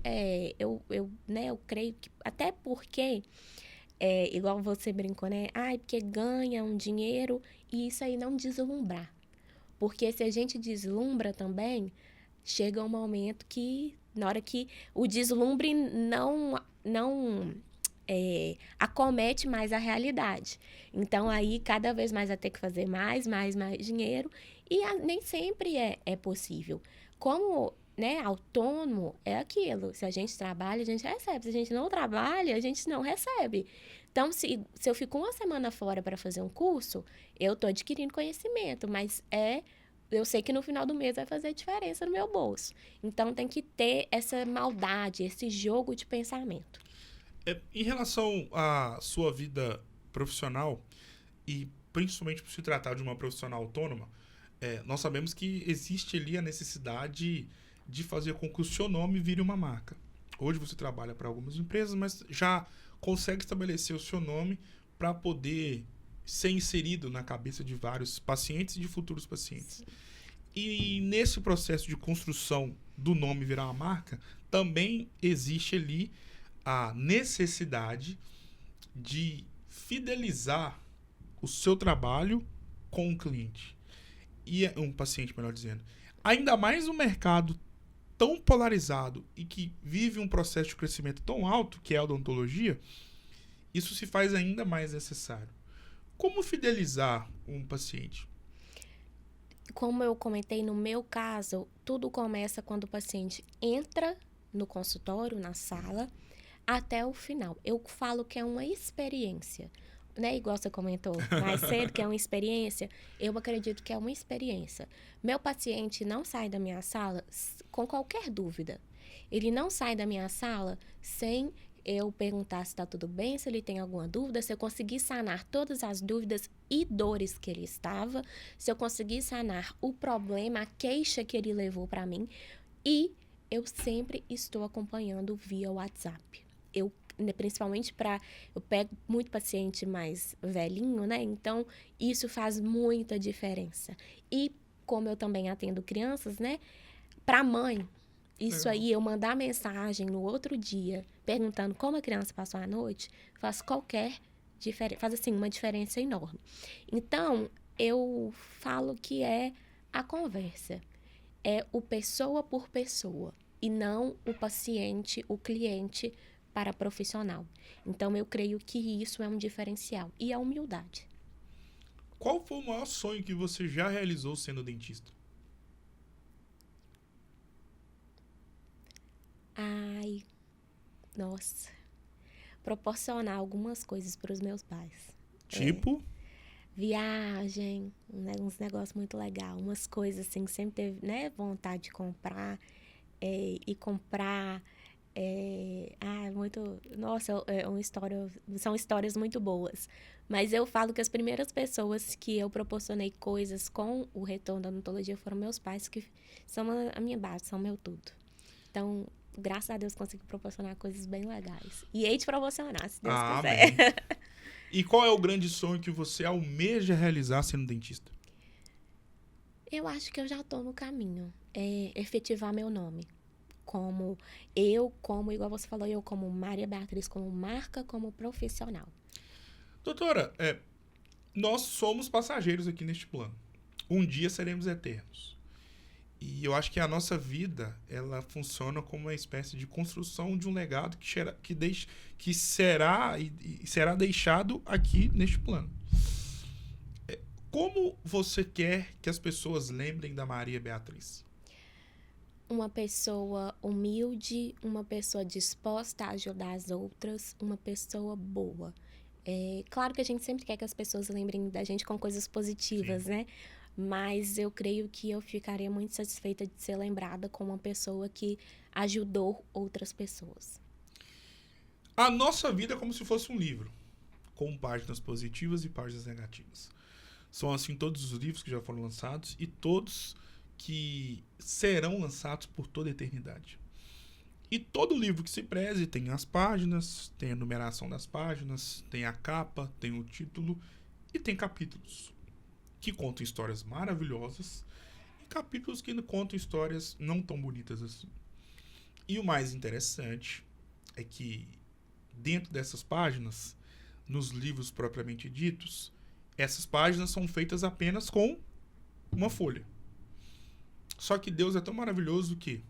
eu creio que, até porque, igual você brincou, né? Porque ganha um dinheiro e isso aí não deslumbrar. Porque se a gente deslumbra também, chega um momento que, na hora que o deslumbre não acomete mais a realidade. Então, aí, cada vez mais vai ter que fazer mais dinheiro e nem sempre é possível. Como, né, autônomo é aquilo. Se a gente trabalha, a gente recebe. Se a gente não trabalha, a gente não recebe. Então, se eu fico uma semana fora para fazer um curso, eu estou adquirindo conhecimento, mas eu sei que no final do mês vai fazer diferença no meu bolso. Então, tem que ter essa maldade, esse jogo de pensamento. Em relação à sua vida profissional, e principalmente por se tratar de uma profissional autônoma, nós sabemos que existe ali a necessidade de fazer com que o seu nome vire uma marca. Hoje você trabalha para algumas empresas, mas já consegue estabelecer o seu nome para poder ser inserido na cabeça de vários pacientes e de futuros pacientes. Sim. E nesse processo de construção do nome virar uma marca, também existe ali a necessidade de fidelizar o seu trabalho com o cliente. E um paciente, melhor dizendo. Ainda mais um mercado tão polarizado e que vive um processo de crescimento tão alto, que é a odontologia, isso se faz ainda mais necessário. Como fidelizar um paciente? Como eu comentei, no meu caso, tudo começa quando o paciente entra no consultório, na sala, até o final. Eu falo que é uma experiência, né? Igual você comentou mais cedo, que é uma experiência. Eu acredito que é uma experiência. Meu paciente não sai da minha sala com qualquer dúvida. Ele não sai da minha sala sem eu perguntar se está tudo bem, se ele tem alguma dúvida, se eu conseguir sanar todas as dúvidas e dores que ele estava, se eu conseguir sanar o problema, a queixa que ele levou para mim. E eu sempre estou acompanhando via WhatsApp. Principalmente eu pego muito paciente mais velhinho, né? Então, isso faz muita diferença. E como eu também atendo crianças, né? Para mãe, isso aí, eu mandar mensagem no outro dia, perguntando como a criança passou a noite, faz assim, uma diferença enorme. Então, eu falo que é a conversa. É o pessoa por pessoa, e não o paciente, o cliente para profissional. Então, eu creio que isso é um diferencial. E a humildade. Qual foi o maior sonho que você já realizou sendo dentista? Nossa. Proporcionar algumas coisas para os meus pais. Tipo? Viagem, uns negócios muito legais. Umas coisas assim que sempre teve, né, vontade de comprar. E comprar... muito... Nossa, são histórias muito boas. Mas eu falo que as primeiras pessoas que eu proporcionei coisas com o retorno da odontologia foram meus pais, que são a minha base, são meu tudo. Então, graças a Deus, consegui proporcionar coisas bem legais. E hei de proporcionar, se Deus quiser. E qual é o grande sonho que você almeja realizar sendo dentista? Eu acho que eu já estou no caminho. Efetivar meu nome igual você falou, eu como Maria Beatriz, como marca, como profissional. Doutora, nós somos passageiros aqui neste plano. Um dia seremos eternos. E eu acho que a nossa vida, ela funciona como uma espécie de construção de um legado que será deixado aqui neste plano. Como você quer que as pessoas lembrem da Maria Beatriz? Uma pessoa humilde, uma pessoa disposta a ajudar as outras, uma pessoa boa. Claro que a gente sempre quer que as pessoas lembrem da gente com coisas positivas, Sim. né? Mas eu creio que eu ficaria muito satisfeita de ser lembrada como uma pessoa que ajudou outras pessoas. A nossa vida é como se fosse um livro, com páginas positivas e páginas negativas. São assim todos os livros que já foram lançados e todos que serão lançados por toda a eternidade. E todo livro que se preze tem as páginas, tem a numeração das páginas, tem a capa, tem o título e tem capítulos que contam histórias maravilhosas e capítulos que contam histórias não tão bonitas assim. E o mais interessante é que dentro dessas páginas, nos livros propriamente ditos, essas páginas são feitas apenas com uma folha. Só que Deus é tão maravilhoso que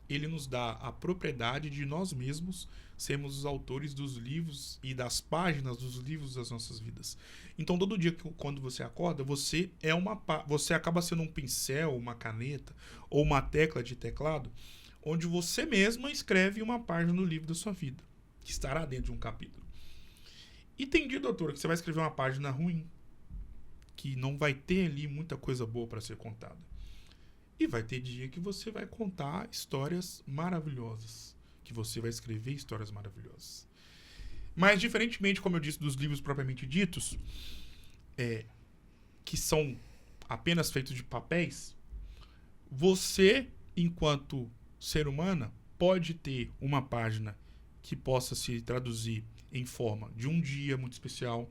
Ele nos dá a propriedade de nós mesmos sermos os autores dos livros e das páginas dos livros das nossas vidas. Então, todo dia quando você acorda, você acaba sendo um pincel, uma caneta ou uma tecla de teclado, onde você mesma escreve uma página no livro da sua vida, que estará dentro de um capítulo. E tem dia, doutora, que você vai escrever uma página ruim, que não vai ter ali muita coisa boa para ser contada. E vai ter dia que você vai contar histórias maravilhosas, que você vai escrever histórias maravilhosas. Mas, diferentemente, como eu disse, dos livros propriamente ditos, que são apenas feitos de papéis, você, enquanto ser humano, pode ter uma página que possa se traduzir em forma de um dia muito especial,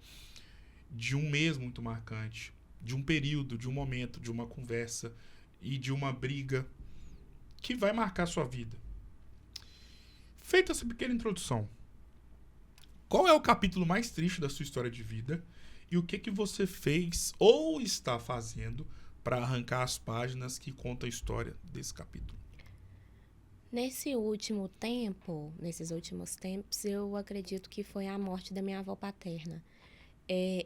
de um mês muito marcante, de um período, de um momento, de uma conversa e de uma briga que vai marcar a sua vida. Feita essa pequena introdução, qual é o capítulo mais triste da sua história de vida e o que você fez ou está fazendo para arrancar as páginas que contam a história desse capítulo? Nesses últimos tempos, eu acredito que foi a morte da minha avó paterna.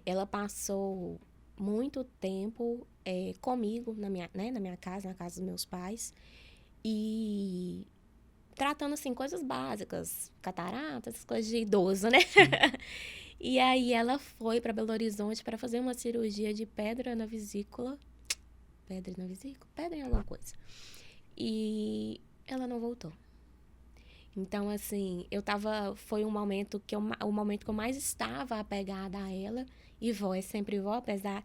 Ela passou muito tempo comigo na minha casa, na casa dos meus pais, e tratando, assim, coisas básicas, cataratas, essas coisas de idoso, né? E aí ela foi para Belo Horizonte para fazer uma cirurgia de pedra na vesícula. Pedra em alguma coisa. E ela não voltou. Então, assim, foi o momento que eu mais estava apegada a ela. E vó é sempre vó, apesar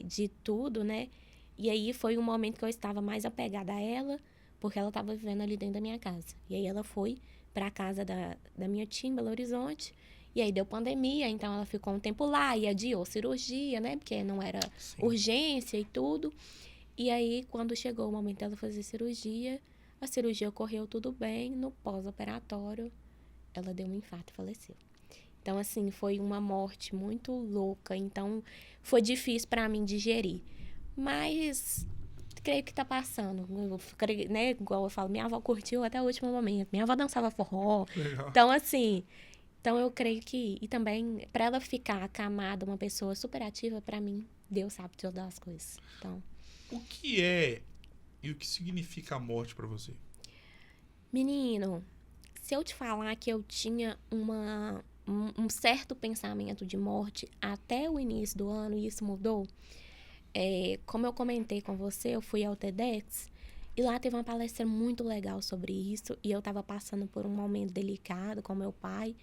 de tudo, né? E aí foi um momento que eu estava mais apegada a ela, porque ela estava vivendo ali dentro da minha casa. E aí ela foi para a casa da minha tia em Belo Horizonte. E aí deu pandemia, então ela ficou um tempo lá e adiou cirurgia, né? Porque não era urgência e tudo. E aí, quando chegou o momento dela fazer cirurgia, a cirurgia ocorreu tudo bem. No pós-operatório, ela deu um infarto e faleceu. Então, assim, foi uma morte muito louca. Então, foi difícil para mim digerir. Mas, creio que tá passando. Né? Igual eu falo, minha avó curtiu até o último momento. Minha avó dançava forró. Legal. Então, assim... Então, eu creio que... E também, para ela ficar acamada, uma pessoa super ativa, para mim, Deus sabe todas as coisas. Então... O que é e o que significa a morte para você? Menino, se eu te falar que eu tinha um certo pensamento de morte até o início do ano e isso mudou, como eu comentei com você, eu fui ao TEDx e lá teve uma palestra muito legal sobre isso e eu estava passando por um momento delicado com meu pai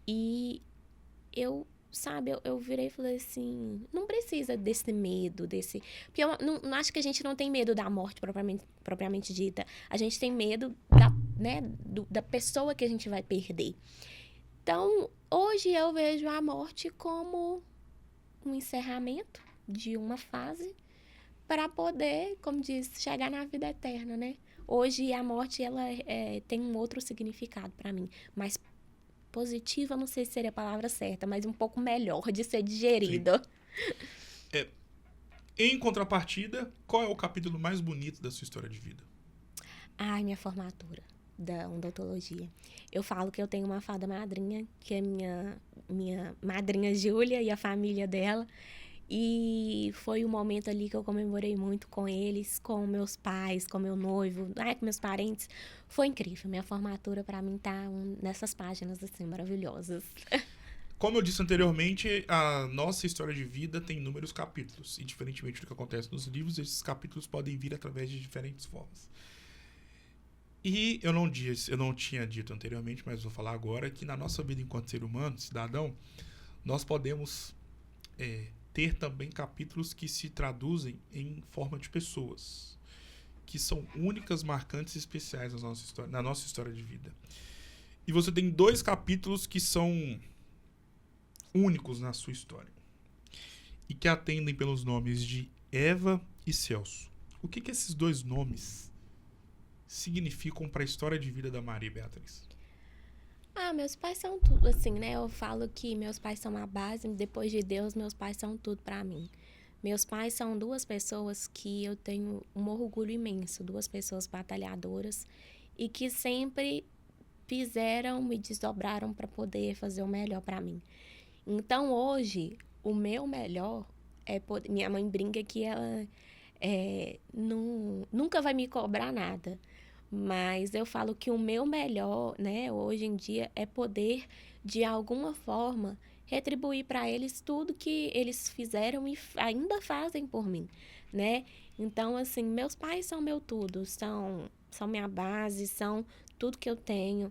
e eu virei e falei assim, não precisa desse medo, porque eu não acho que a gente não tem medo da morte propriamente dita. A gente tem medo da pessoa que a gente vai perder. Então, hoje eu vejo a morte como um encerramento de uma fase, para poder, como diz, chegar na vida eterna, né? Hoje a morte ela tem um outro significado para mim, mas positiva, não sei se seria a palavra certa, mas um pouco melhor de ser digerido. Em contrapartida, qual é o capítulo mais bonito da sua história de vida? Ai, minha formatura da odontologia. Eu falo que eu tenho uma fada madrinha, que é minha madrinha Júlia e a família dela. E foi um momento ali que eu comemorei muito com eles, com meus pais, com meu noivo, com meus parentes. Foi incrível. Minha formatura, pra mim, tá nessas páginas, assim, maravilhosas. Como eu disse anteriormente, a nossa história de vida tem inúmeros capítulos. E, diferentemente do que acontece nos livros, esses capítulos podem vir através de diferentes formas. E eu não tinha dito anteriormente, mas vou falar agora, que na nossa vida enquanto ser humano, cidadão, nós podemos ter também capítulos que se traduzem em forma de pessoas, que são únicas, marcantes e especiais na nossa história de vida. E você tem 2 capítulos que são únicos na sua história e que atendem pelos nomes de Eva e Celso. O que esses 2 nomes significam para a história de vida da Maria Beatriz? Meus pais são tudo, assim, né? Eu falo que meus pais são a base, depois de Deus, meus pais são tudo pra mim. Meus pais são 2 pessoas que eu tenho um orgulho imenso, 2 pessoas batalhadoras e que sempre fizeram, me desdobraram para poder fazer o melhor pra mim. Então, hoje, o meu melhor é poder... Minha mãe brinca que ela nunca vai me cobrar nada. Mas eu falo que o meu melhor, né, hoje em dia, é poder, de alguma forma, retribuir para eles tudo que eles fizeram e ainda fazem por mim, né? Então, assim, meus pais são meu tudo, são minha base, são tudo que eu tenho,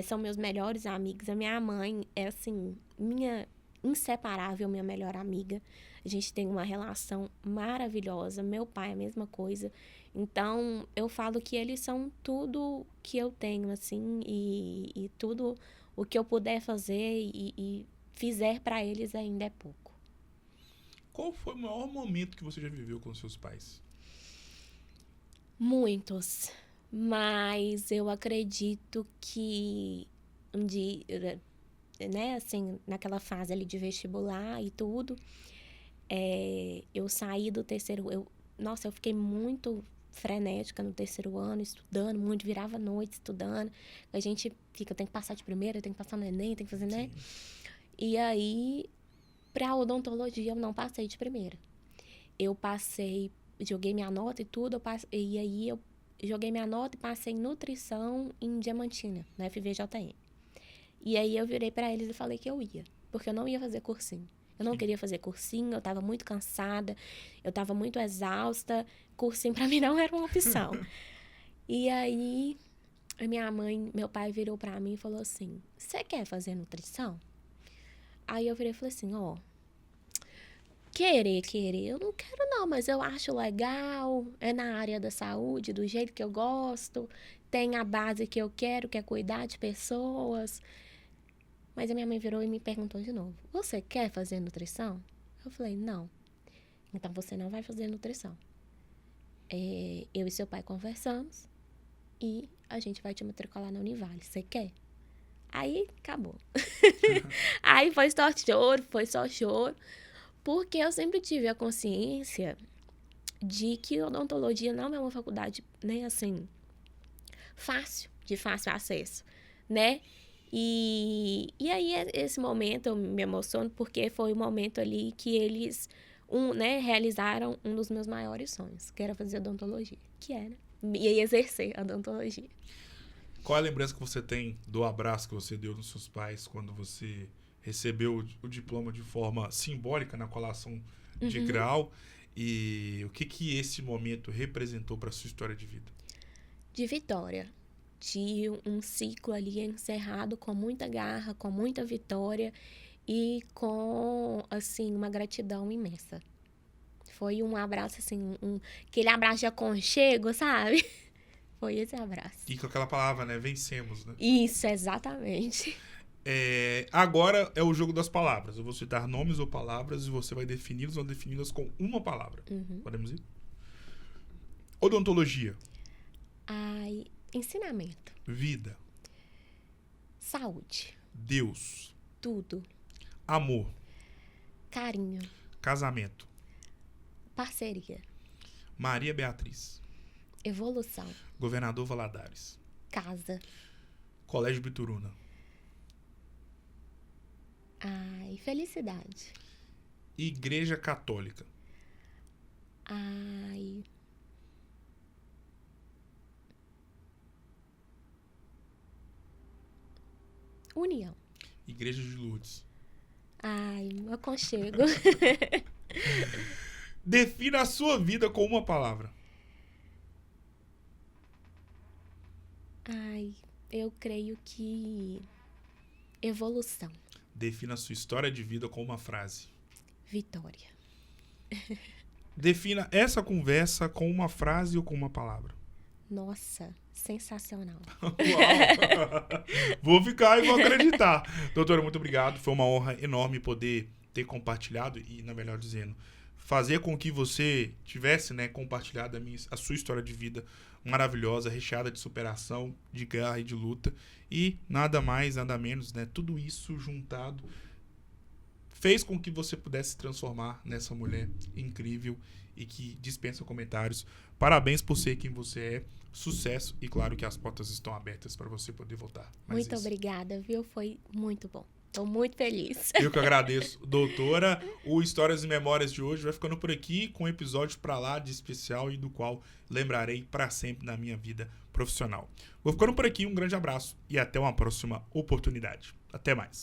são meus melhores amigos. A minha mãe é, assim, minha inseparável, minha melhor amiga. A gente tem uma relação maravilhosa. Meu pai é a mesma coisa. Então, eu falo que eles são tudo que eu tenho, assim, e tudo o que eu puder fazer e fizer para eles ainda é pouco. Qual foi o maior momento que você já viveu com seus pais? Muitos, mas eu acredito que um dia, né, assim, naquela fase ali de vestibular e tudo, eu saí do terceiro... Nossa, eu fiquei muito frenética no terceiro ano, estudando muito, virava noite estudando. A gente fica, tem que passar de primeira, tem que passar no Enem, tem que fazer, né? E aí, pra odontologia, eu não passei de primeira. Eu passei, joguei minha nota e tudo, e aí eu joguei minha nota e passei em nutrição em Diamantina, na FVJM. E aí eu virei pra eles e falei que eu ia, porque eu não ia fazer cursinho. Eu não queria fazer cursinho, eu tava muito cansada, eu tava muito exausta. Cursinho pra mim não era uma opção. E aí, meu pai virou pra mim e falou assim, você quer fazer nutrição? Aí eu virei e falei assim, querer, eu não quero não, mas eu acho legal, é na área da saúde, do jeito que eu gosto, tem a base que eu quero, que é cuidar de pessoas. Mas a minha mãe virou e me perguntou de novo, você quer fazer nutrição? Eu falei, não. Então você não vai fazer nutrição. Eu e seu pai conversamos e a gente vai te matricular na Univale. Você quer? Aí, acabou. Aí foi só choro. Porque eu sempre tive a consciência de que odontologia não é uma faculdade, né, assim, de fácil acesso, né? E aí, esse momento eu me emociono porque foi o momento ali que eles, realizaram um dos meus maiores sonhos, que era fazer odontologia, e exercer a odontologia. Qual é a lembrança que você tem do abraço que você deu nos seus pais quando você recebeu o diploma de forma simbólica na colação de grau? E o que esse momento representou para a sua história de vida? De vitória. De um ciclo ali encerrado com muita garra, com muita vitória e com, assim, uma gratidão imensa. Foi um abraço, assim, aquele abraço de aconchego, sabe? Foi esse abraço. E com aquela palavra, né? Vencemos, né? Isso, exatamente. Agora é o jogo das palavras. Eu vou citar nomes ou palavras e você vai defini-las ou defini-las com uma palavra. Podemos ir? Odontologia. Ai, ensinamento. Vida. Saúde. Deus. Tudo. Amor. Carinho. Casamento. Parceria. Maria Beatriz. Evolução. Governador Valadares. Casa. Colégio Bituruna. Ai, felicidade. Igreja Católica. Ai. União. Igreja de Lourdes. Ai, aconchego. Defina a sua vida com uma palavra. Ai, eu creio que evolução. Defina a sua história de vida com uma frase. Vitória. Defina essa conversa com uma frase ou com uma palavra. Nossa, sensacional. Uau. Vou ficar e vou acreditar. Doutora, muito obrigado. Foi uma honra enorme poder ter compartilhado e, na melhor dizendo, fazer com que você tivesse, né, compartilhado a sua história de vida maravilhosa, recheada de superação, de garra e de luta. E nada mais, nada menos, né, tudo isso juntado fez com que você pudesse se transformar nessa mulher incrível e que dispensa comentários. Parabéns por ser quem você é. Sucesso e claro que as portas estão abertas para você poder voltar. Muito obrigada, viu? Foi muito bom. Estou muito feliz. Eu que agradeço, doutora. O Histórias e Memórias de hoje vai ficando por aqui com um episódio pra lá de especial e do qual lembrarei para sempre na minha vida profissional. Vou ficando por aqui, um grande abraço e até uma próxima oportunidade. Até mais.